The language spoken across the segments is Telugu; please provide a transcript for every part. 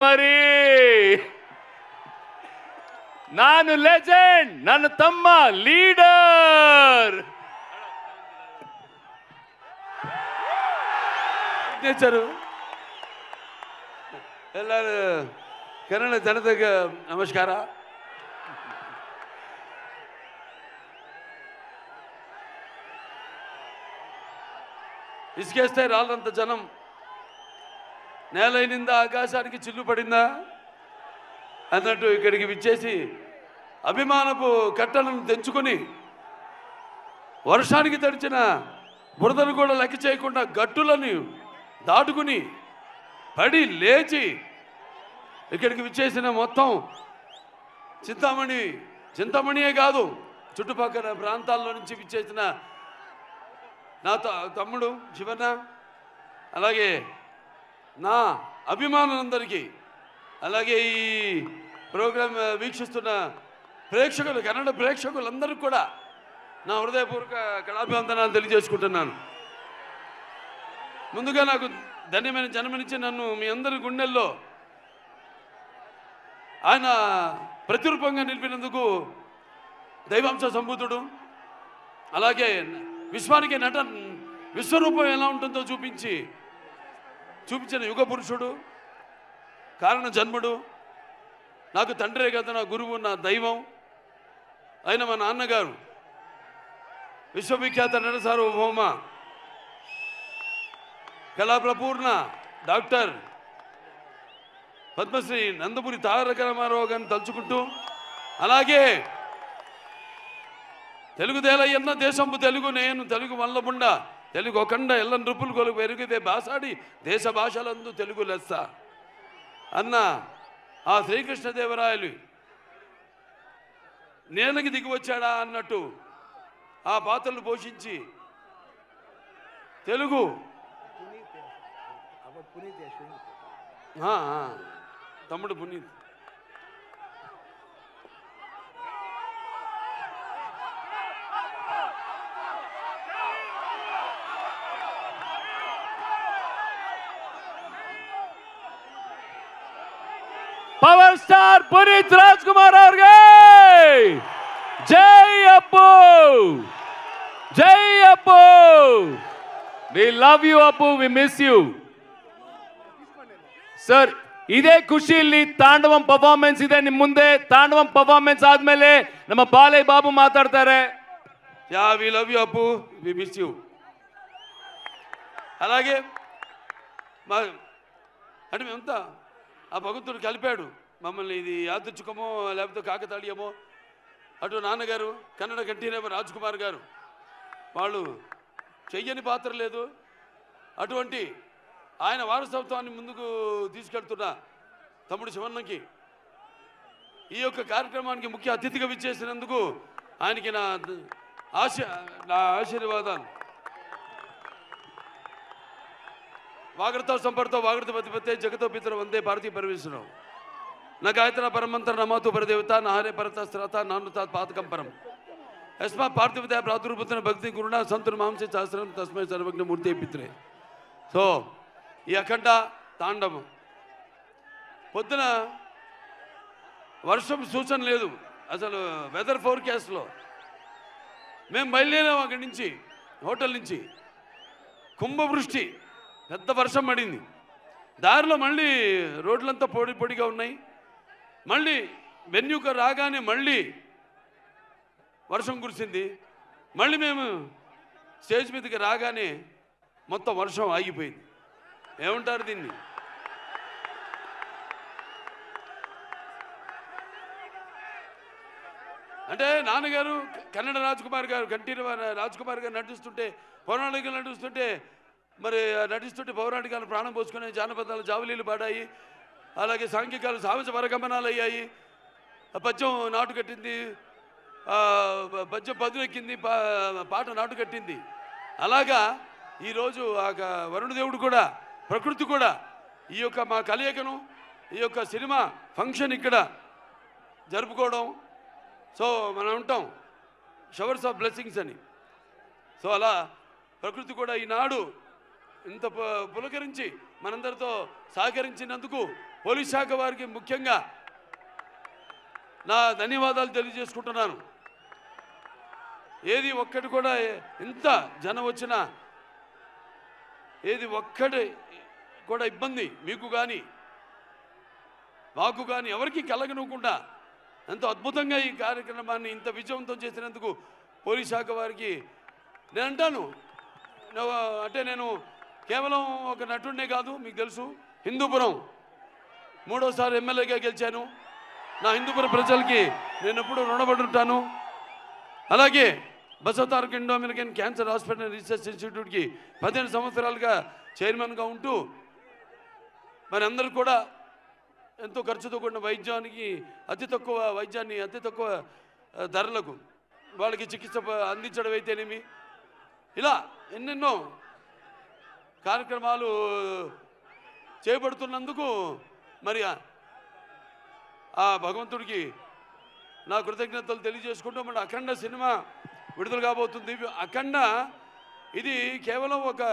మరి ನಾನು ಲೆಜೆಂಡ್, ನನ್ನ ತಮ್ಮ ಲೀಡರ್. ಎಲ್ಲರೂ ಕನ್ನಡ ಜನತೆಗೆ ನಮಸ್ಕಾರ. ఇసుకేస్తే రాళ్ళంత జనం నేలైనిందా ఆకాశానికి చిల్లు పడిందా అన్నట్టు ఇక్కడికి విచ్చేసి అభిమానపు కట్టలను తెంచుకొని వర్షానికి తడిచిన బురదను కూడా లెక్క చేయకుండా గట్టులను దాటుకుని పడి లేచి ఇక్కడికి విచ్చేసిన మొత్తం చింతామణియే కాదు చుట్టుపక్కల ప్రాంతాల్లో నుంచి విచ్చేసిన నా తమ్ముడు శివన్న, అలాగే నా అభిమానులందరికీ, అలాగే ఈ ప్రోగ్రాం వీక్షిస్తున్న ప్రేక్షకులు, కన్నడ ప్రేక్షకులందరికీ కూడా నా హృదయపూర్వక కళాభివందనాలు తెలియజేసుకుంటున్నాను. ముందుగా నాకు ధన్యమైన జన్మనిచ్చి నన్ను మీ అందరి గుండెల్లో ఆయన ప్రతిరూపంగా నిలిపినందుకు దైవాంశ సంభూతుడు, అలాగే విశ్వానికి విశ్వరూపం ఎలా ఉంటుందో చూపించిన యుగ పురుషుడు, కారణ జన్ముడు, నాకు తండ్రే కదా నా గురువు, నా దైవం అయిన మా నాన్నగారు విశ్వవిఖ్యాత నట సార్వభౌమ కళాప్రపూర్ణ డాక్టర్ పద్మశ్రీ నందమూరి తారక రామారావు గారిని తలుచుకుంటూ, అలాగే తెలుగుదేలయ్యన్న దేశంపు తెలుగు నేను తెలుగు వల్లబుండ తెలుగు ఒకండ ఎల్ల నృపులు కొలుగు పెరిగితే భాషాడి దేశ భాషలందు తెలుగు లెస్స అన్న ఆ శ్రీకృష్ణదేవరాయలు నేలకి దిగి వచ్చాడా అన్నట్టు ఆ పాత్రలు పోషించి తెలుగు తమ్ముడు పునీత్ పవర్ స్టార్ పునీత్ రాజ్ కుమార్ ಅವ್ರಿಗೆ జై అప్పు, జై Appu. We love you Appu, we miss you sir. ಇದೇ ಖುಷಿಯಲ್ಲಿ ತಾಂಡವಂ ಪರ್ಫಾರ್ಮೆನ್ಸ್ ಇದೆ ನಿಮ್ಮ ಮುಂದೆ. ತಾಂಡವಂ ಪರ್ಫಾರ್ಮೆನ್ಸ್ ಆದ್ಮೇಲೆ ನಮ್ಮ ಬಾಲಯ್ಯ ಬಾಬು ಮಾತಾಡ್ತಾರೆ. యా వి లవ్ యు అప్పు, వి మిస్ యు. అలాగే అంటే మేమంతా ఆ భగవంతుడు కలిపాడు మమ్మల్ని. ఇది యాదృచ్ఛికమో లేకపోతే కాకతాళీయమో. అటు నాన్నగారు కన్నడ కంఠీరవ రాజ్ కుమార్ గారు, వాళ్ళు చెయ్యని పాత్ర లేదు. అటువంటి ఆయన వారసత్వాన్ని ముందుకు తీసుకెళ్తున్న తమ్ముడు శివన్నకి ఈ యొక్క కార్యక్రమానికి ముఖ్య అతిథిగా విచ్చేసినందుకు ఆయనకి నా ఆశీర్వాదాలు. వాగ్రత సంపర్తో వాగ్రత పతిపతే జగతో పితర వందే భారతీయ పరమేశ్వరం నా గాయత్ర పరమంతర నమాతు పరదేవత నాహరే పరత శ్రత నానుతాత్ పాతకం పరం యస్మా పార్థివత ప్రాదుర్భూతన భక్తి గురుణ సంతుర్ మాంసే శాస్త్రం తస్మై సర్వజ్ఞ మూర్తి పిత్రే. సో ఈ అఖండ తాండవం పొద్దున వర్షం సూచన లేదు అసలు. వెదర్ ఫోర్కాస్ట్లో మేము బయలుదేరాం అక్కడి నుంచి, హోటల్ నుంచి. కుంభవృష్టి, పెద్ద వర్షం పడింది. దారిలో మళ్ళీ రోడ్లంతా పొడిగా ఉన్నాయి. మళ్ళీ వెన్యూకు రాగానే మళ్ళీ వర్షం కురిసింది. మళ్ళీ మేము స్టేజ్ మీదకి రాగానే మొత్తం వర్షం ఆగిపోయింది. ఏమంటారు దీన్ని? అంటే నాన్నగారు కన్నడ రాజ్కుమార్ గారు, కంఠీరవ రాజ్కుమార్ గారు నటిస్తుంటే, పౌరాణికలు నటిస్తుంటే, మరి నటిస్తుంటే పౌరాణికాలు ప్రాణం పోసుకునే జానపదాలు జావలీలు పాడాయి. అలాగే సాంఘికాలు సాహస పరగమనాలు అయ్యాయి. పద్యం నాటు కట్టింది, పద్యం పదునెక్కింది, పాట నాటు కట్టింది. అలాగా ఈరోజు ఆ వరుణదేవుడు కూడా, ప్రకృతి కూడా ఈ యొక్క మా కలయికను, ఈ యొక్క సినిమా ఫంక్షన్ ఇక్కడ జరుపుకోవడం. సో మనం ఉంటాం షవర్స్ ఆఫ్ బ్లెస్సింగ్స్ అని. సో అలా ప్రకృతి కూడా ఈనాడు ఇంత పులకరించి మనందరితో సహకరించినందుకు పోలీస్ శాఖ వారికి ముఖ్యంగా నా ధన్యవాదాలు తెలియజేసుకుంటున్నాను. ఏది ఒక్కటి కూడా ఎంత జనం వచ్చినా ఏది ఒక్కటి కూడా ఇబ్బంది మీకు కానీ మాకు కానీ ఎవరికి కలగనుకుండా ఎంతో అద్భుతంగా ఈ కార్యక్రమాన్ని ఇంత విజయవంతం చేసినందుకు పోలీస్ శాఖ వారికి నేను అంటాను. అంటే నేను కేవలం ఒక నటుడినే కాదు, మీకు తెలుసు హిందూపురం 3వసారి ఎమ్మెల్యేగా గెలిచాను. నా హిందూపురం ప్రజలకి నేను ఎప్పుడూ రుణపడి ఉంటాను. అలాగే Basavataraka Indo American cancer hospital research ఇన్స్టిట్యూట్కి 15 సంవత్సరాలుగా చైర్మన్గా ఉంటూ మరి అందరూ కూడా ఎంతో ఖర్చుతో కూడిన వైద్యానికి అతి తక్కువ ధరలకు వాళ్ళకి చికిత్స అందించడం అయితేనేమి, ఇలా ఎన్నెన్నో కార్యక్రమాలు చేపడుతున్నందుకు మరి ఆ భగవంతుడికి నా కృతజ్ఞతలు తెలియజేసుకుంటూ మన అఖండ సినిమా విడుదల కాబోతుంది. అఖండ ఇది కేవలం ఒక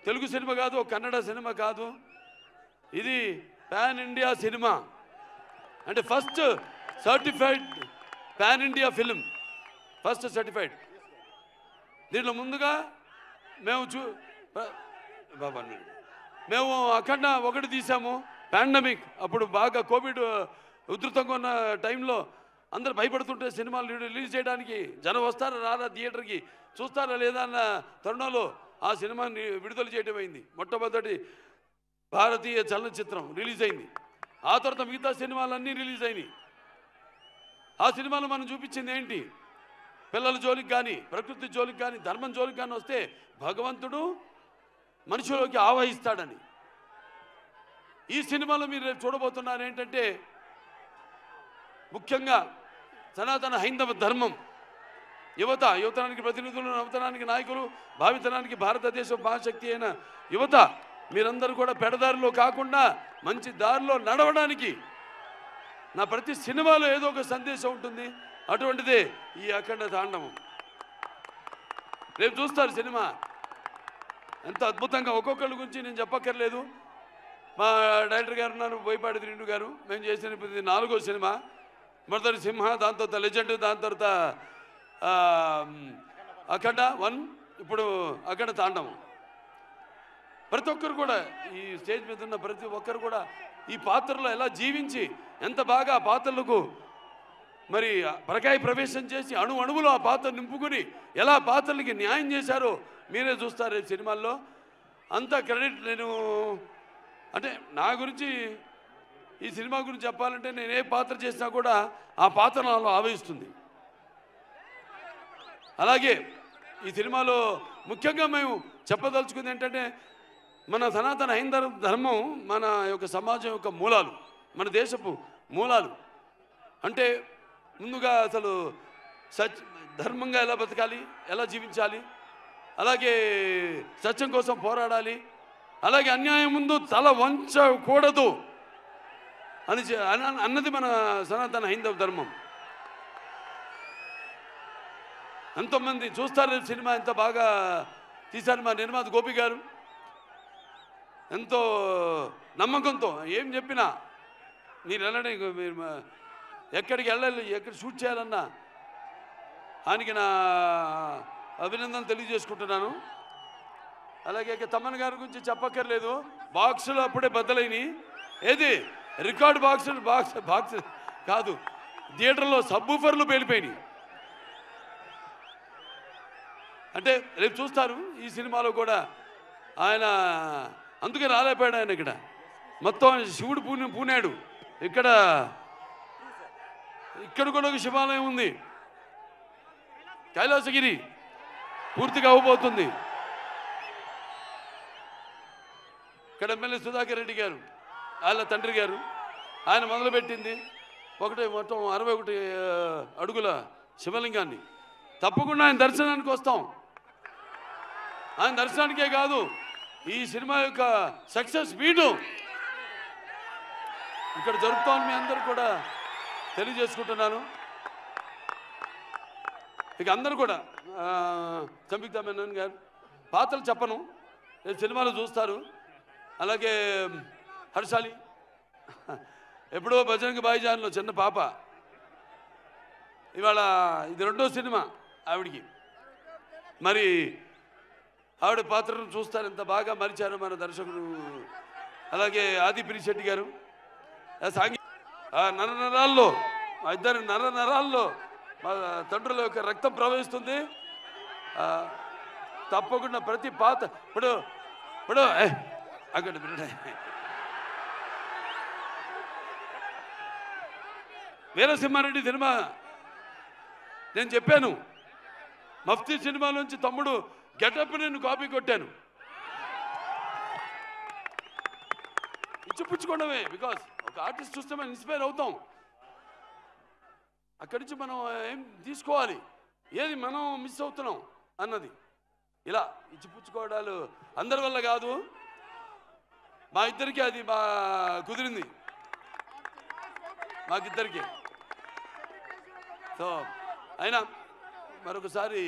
తెలుగు సినిమా కాదు, ఒక కన్నడ సినిమా కాదు, ఇది పాన్ ఇండియా సినిమా. అంటే first certified pan India film, first certified. దీంట్లో ముందుగా మేము అఖండ 1 తీసాము. పాండమిక్ అప్పుడు బాగా కోవిడ్ ఉధృతంగా ఉన్న టైంలో అందరు భయపడుతుంటే సినిమాలు రిలీజ్ చేయడానికి జనం వస్తారా రారా, థియేటర్కి చూస్తారా లేదా అన్న తరుణంలో ఆ సినిమాని విడుదల చేయడం అయింది. మొట్టమొదటి భారతీయ చలనచిత్రం రిలీజ్ అయింది. ఆ తర్వాత మిగతా సినిమాలన్నీ రిలీజ్ అయినాయి. ఆ సినిమాలో మనం చూపించింది ఏంటి? పిల్లల జోలికి కానీ, ప్రకృతి జోలికి కానీ, ధర్మం జోలికి కానీ వస్తే భగవంతుడు మనిషిలోకి ఆవహిస్తాడని. ఈ సినిమాలో మీరు రేపు చూడబోతున్నారు ఏంటంటే ముఖ్యంగా సనాతన హైందవ ధర్మం, యువతరానికి ప్రతినిధులు, నవతరానికి నాయకులు, భావితరానికి భారతదేశ మహాశక్తి అయిన యువత మీరందరూ కూడా పెడదారిలో కాకుండా మంచి దారిలో నడవడానికి నా ప్రతి సినిమాలో ఏదో ఒక సందేశం ఉంటుంది. అటువంటిదే ఈ అఖండ తాండవం. రేపు చూస్తారు సినిమా ఎంత అద్భుతంగా. ఒక్కొక్కళ్ళ గురించి నేను చెప్పక్కర్లేదు. మా డైరెక్టర్ గారు ఉన్నారు, బోయపాటి శ్రీను గారు. మేము చేసిన 4వ సినిమా. మొదటి సింహ, దాని తర్వాత లెజెండ్, దాని తర్వాత అఖండ 1, ఇప్పుడు అఖండ తాండవం. ప్రతి ఒక్కరు కూడా ఈ స్టేజ్ మీద ఉన్న ప్రతి ఒక్కరు కూడా ఈ పాత్రలో ఎలా జీవించి ఎంత బాగా ఆ పాత్రలకు మరి పరకాయ ప్రవేశం చేసి అణువులో ఆ పాత్ర నింపుకుని ఎలా పాత్రలకి న్యాయం చేశారో మీరే చూస్తారు ఈ సినిమాల్లో. అంత క్రెడిట్ నేను అంటే నా గురించి ఈ సినిమా గురించి చెప్పాలంటే నేను ఏ పాత్ర చేసినా కూడా ఆ పాత్ర నాలో ఆవహిస్తుంది. అలాగే ఈ సినిమాలో ముఖ్యంగా మేము చెప్పదలుచుకుంది ఏంటంటే మన సనాతన హైందవ ధర్మం మన యొక్క సమాజం యొక్క మూలాలు, మన దేశపు మూలాలు. అంటే ముందుగా అసలు ధర్మంగా ఎలా బతకాలి, ఎలా జీవించాలి, అలాగే సత్యం కోసం పోరాడాలి, అలాగే అన్యాయం ముందు తల వంచకూడదు అన్నది మన సనాతన హైందవ ధర్మం. ఎంతోమంది చూస్తారు సినిమా, ఎంత బాగా తీశారు మా నిర్మాత గోపి గారు. ఎంతో నమ్మకంతో ఏం చెప్పినా మీరు వెళ్ళండి, మీరు ఎక్కడికి వెళ్ళాలి, ఎక్కడ షూట్ చేయాలన్నా ఆయనకి నా అభినందనలు తెలియజేసుకుంటున్నాను. అలాగే తమ్మన్ గారి గురించి చెప్పక్కర్లేదు. బాక్సులు అప్పుడే బద్దలైనవి. ఏది రికార్డ్ బాక్స్ కాదు, థియేటర్లో సబ్బూఫర్లు పేలిపోయినాయి. అంటే రేపు చూస్తారు ఈ సినిమాలో కూడా ఆయన అందుకే రాలేపోయాడు. ఆయన ఇక్కడ మొత్తం శివుడు పూనాడు. ఇక్కడ కూడా ఒక శివాలయం ఉంది, కైలాసగిరి పూర్తిగా అవ్వబోతుంది. ఇక్కడ ఎమ్మెల్యే సుధాకర్ రెడ్డి గారు, వాళ్ళ తండ్రి గారు, ఆయన మొదలుపెట్టింది మొత్తం 61 అడుగుల శివలింగాన్ని. తప్పకుండా ఆయన దర్శనానికి వస్తాం. ఆయన దర్శనానికే కాదు, ఈ సినిమా యొక్క సక్సెస్ మీటు ఇక్కడ జరుపుతామని మీ అందరూ కూడా తెలియజేసుకుంటున్నాను. ఇక అందరూ కూడా సంయుక్త మేనన్ గారు పాత్రలు చెప్పను, సినిమాలు చూస్తారు. అలాగే హర్షాలి ఎప్పుడో బజరంగ భాయిజాన్లో చిన్న పాప, ఇవాళ ఇది 2వ సినిమా ఆవిడికి. మరి ఆవిడ పాత్రను చూస్తారు ఎంత బాగా మరిచారు మన దర్శకుడు. అలాగే ఆది పినిశెట్టి గారు నరనరాల్లో, మా ఇద్దరు నరనరాల్లో మా తండ్రుల యొక్క రక్తం ప్రవహిస్తుంది. తప్పకుండా ప్రతి పాత్ర ఇప్పుడు అక్కడ వీరసింహారెడ్డి సినిమా నేను చెప్పాను, మఫ్తీ సినిమా నుంచి తమ్ముడు గెటప్ నేను కాపీ కొట్టాను. ఇచ్చిపుచ్చుకోవడమే, బికాస్ ఒక ఆర్టిస్ట్ చూస్తే మనం ఇన్స్పైర్ అవుతాం. అక్కడి నుంచి మనం ఏం తీసుకోవాలి, ఏది మనం మిస్ అవుతున్నాం అన్నది. ఇలా ఇచ్చిపుచ్చుకోవడాలు అందరి వల్ల కాదు, మా ఇద్దరికి అది కుదిరింది, మాకిద్దరికి. సో అయినా మరొకసారి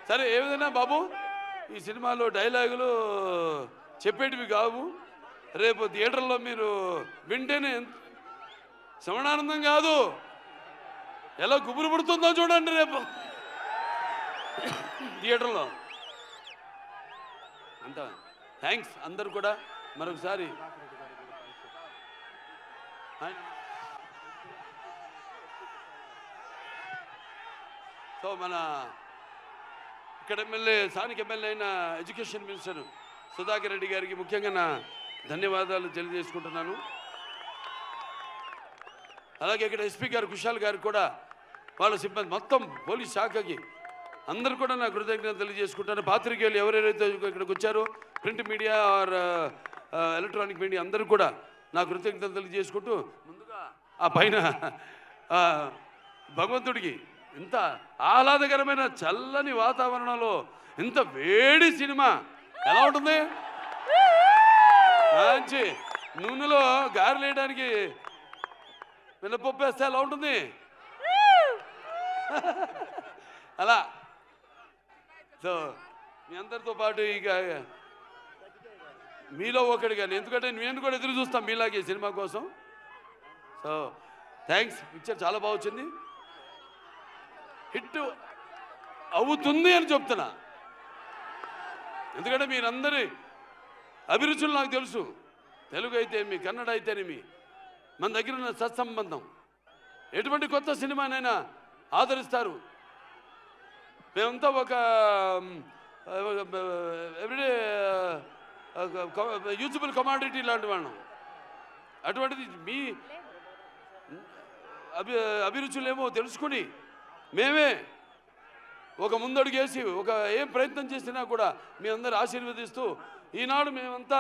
సరే, ఏ విధంగా బాబు ఈ సినిమాలో డైలాగులు చెప్పేటివి కావు, రేపు థియేటర్లో మీరు వింటేనే శ్రవణానందం కాదు, ఎలా గుబురు పుడుతుందో చూడండి రేపు థియేటర్లో. అంత థ్యాంక్స్ అందరు కూడా మరొకసారి. సో మన ఇక్కడ ఎమ్మెల్యే, స్థానిక ఎమ్మెల్యే అయిన ఎడ్యుకేషన్ మినిస్టర్ సుధాకర్ రెడ్డి గారికి ముఖ్యంగా నా ధన్యవాదాలు తెలియజేసుకుంటున్నాను. అలాగే ఇక్కడ ఎస్పీ గారు కుశాల్ గారు కూడా, వాళ్ళ సిబ్బంది మొత్తం పోలీస్ శాఖకి అందరూ కూడా నా కృతజ్ఞతలు తెలియజేసుకుంటాను. పాత్రికేయులు ఎవరెవరైతే ఇక్కడికి వచ్చారో, print media are electronic media అందరూ కూడా నా కృతజ్ఞతలు తెలియజేసుకుంటూ, ముందుగా ఆ పైన భగవంతుడికి ఇంత ఆహ్లాదకరమైన చల్లని వాతావరణంలో ఇంత వేడి సినిమా ఎలా ఉంటుంది, మంచి నూనెలో గారెలు వేయడానికి మినపప్పు వేస్తే ఎలా ఉంటుంది అలా. సో మీ అందరితో పాటు ఇక మీలో ఒకటిగా, ఎందుకంటే నేను కూడా ఎదురు చూస్తాను మీలాగే సినిమా కోసం. సో థ్యాంక్స్, పిక్చర్ చాలా బాగా వచ్చింది, హిట్ అవుతుంది అని చెప్తున్నా. ఎందుకంటే మీరందరి అభిరుచులు నాకు తెలుసు, తెలుగు అయితేనేమి, కన్నడ అయితేనేమి, మన దగ్గర ఉన్న సత్సంబంధం. ఎటువంటి కొత్త సినిమానైనా ఆదరిస్తారు. మేమంతా ఒక ఎవ్రీడే యూజబుల్ కమాడిటీ లాంటి వాళ్ళం. అటువంటిది మీ అభిరుచులేమో తెలుసుకుని మేమే ఒక ముందడుగేసి ఒక ఏం ప్రయత్నం చేసినా కూడా మీ అందరు ఆశీర్వదిస్తూ ఈనాడు మేమంతా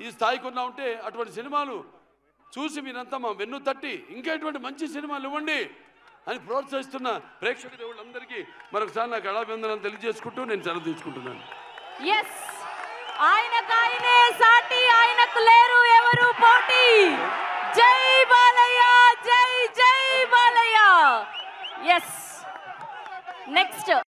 ఈ స్థాయికి ఉన్నా ఉంటే అటువంటి సినిమాలు చూసి మీరంతా మా వెన్ను తట్టి ఇంకా ఎటువంటి మంచి సినిమాలు ఇవ్వండి అని ప్రోత్సహిస్తున్న ప్రేక్షక దేవుళ్ళందరికీ మరొకసారి నా కళాభివందనాలు తెలియజేసుకుంటూ నేను సెలవు తీసుకుంటున్నాను. ఆయనకాయనే సాటి, ఆయనకు లేరు ఎవరు పోటీ. జై బాలయ్య, జై జై బాలయ్య. నెక్స్ట్